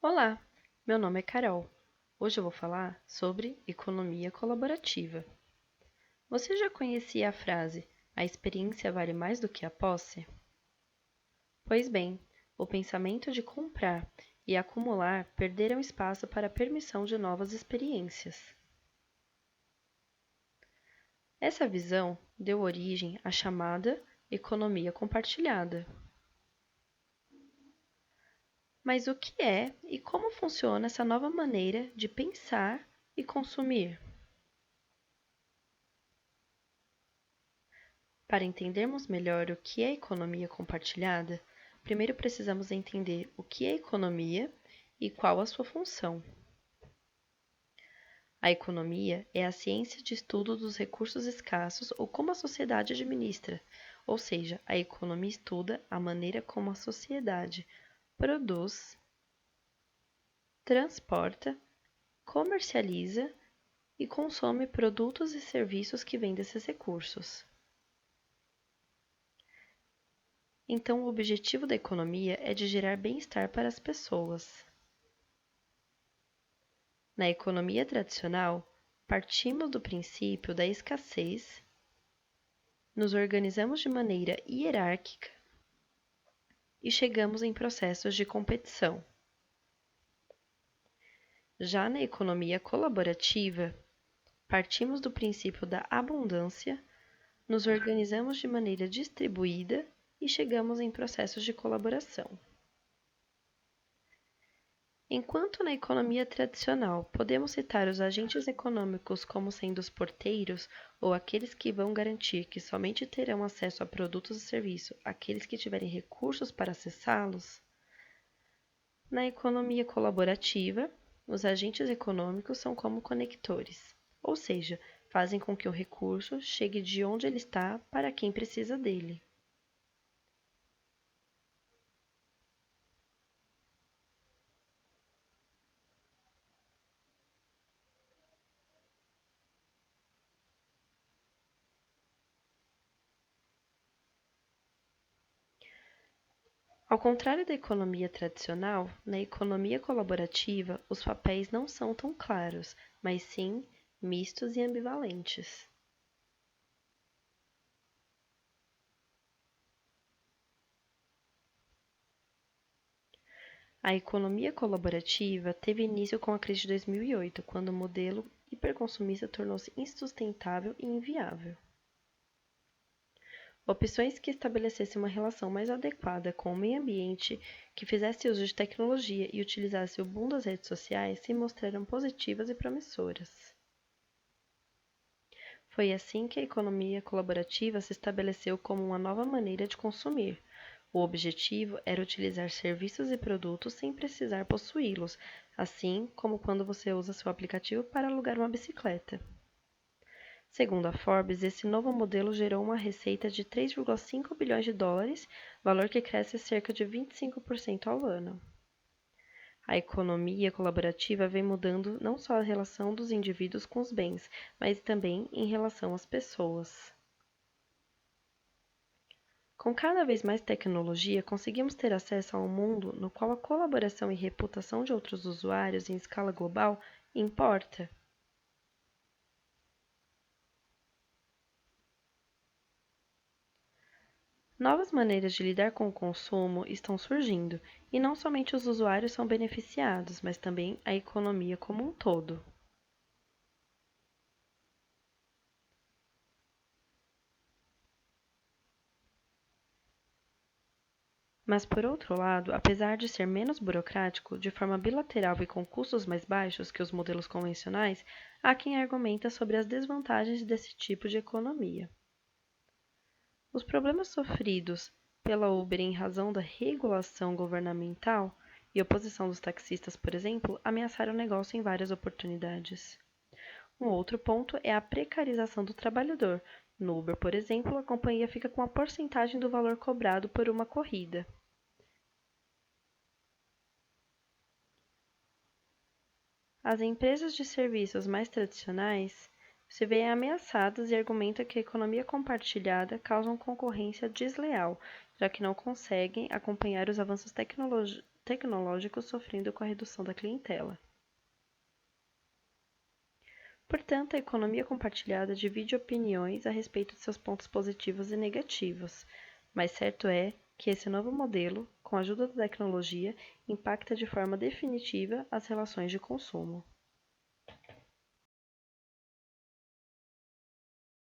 Olá, meu nome é Carol. Hoje eu vou falar sobre economia colaborativa. Você já conhecia a frase "a experiência vale mais do que a posse"? Pois bem, o pensamento de comprar e acumular perderam espaço para a permissão de novas experiências. Essa visão deu origem à chamada economia compartilhada. Mas o que é e como funciona essa nova maneira de pensar e consumir? Para entendermos melhor o que é economia compartilhada, primeiro precisamos entender o que é economia e qual a sua função. A economia é a ciência de estudo dos recursos escassos ou como a sociedade administra, ou seja, a economia estuda a maneira como a sociedade produz, transporta, comercializa e consome produtos e serviços que vêm desses recursos. Então, o objetivo da economia é de gerar bem-estar para as pessoas. Na economia tradicional, partimos do princípio da escassez, nos organizamos de maneira hierárquica e chegamos em processos de competição. Já na economia colaborativa, partimos do princípio da abundância, nos organizamos de maneira distribuída e chegamos em processos de colaboração. Enquanto na economia tradicional podemos citar os agentes econômicos como sendo os porteiros ou aqueles que vão garantir que somente terão acesso a produtos e serviços aqueles que tiverem recursos para acessá-los, na economia colaborativa, os agentes econômicos são como conectores, ou seja, fazem com que o recurso chegue de onde ele está para quem precisa dele. Ao contrário da economia tradicional, na economia colaborativa os papéis não são tão claros, mas sim mistos e ambivalentes. A economia colaborativa teve início com a crise de 2008, quando o modelo hiperconsumista tornou-se insustentável e inviável. Opções que estabelecessem uma relação mais adequada com o meio ambiente, que fizesse uso de tecnologia e utilizasse o boom das redes sociais se mostraram positivas e promissoras. Foi assim que a economia colaborativa se estabeleceu como uma nova maneira de consumir. O objetivo era utilizar serviços e produtos sem precisar possuí-los, assim como quando você usa seu aplicativo para alugar uma bicicleta. Segundo a Forbes, esse novo modelo gerou uma receita de 3,5 bilhões de dólares, valor que cresce cerca de 25% ao ano. A economia colaborativa vem mudando não só a relação dos indivíduos com os bens, mas também em relação às pessoas. Com cada vez mais tecnologia, conseguimos ter acesso a um mundo no qual a colaboração e reputação de outros usuários em escala global importa. Novas maneiras de lidar com o consumo estão surgindo, e não somente os usuários são beneficiados, mas também a economia como um todo. Mas, por outro lado, apesar de ser menos burocrático, de forma bilateral e com custos mais baixos que os modelos convencionais, há quem argumenta sobre as desvantagens desse tipo de economia. Os problemas sofridos pela Uber em razão da regulação governamental e oposição dos taxistas, por exemplo, ameaçaram o negócio em várias oportunidades. Um outro ponto é a precarização do trabalhador. No Uber, por exemplo, a companhia fica com a porcentagem do valor cobrado por uma corrida. As empresas de serviços mais tradicionais se veem ameaçadas e argumentam que a economia compartilhada causa concorrência desleal, já que não conseguem acompanhar os avanços tecnológicos, sofrendo com a redução da clientela. Portanto, a economia compartilhada divide opiniões a respeito de seus pontos positivos e negativos, mas certo é que esse novo modelo, com a ajuda da tecnologia, impacta de forma definitiva as relações de consumo.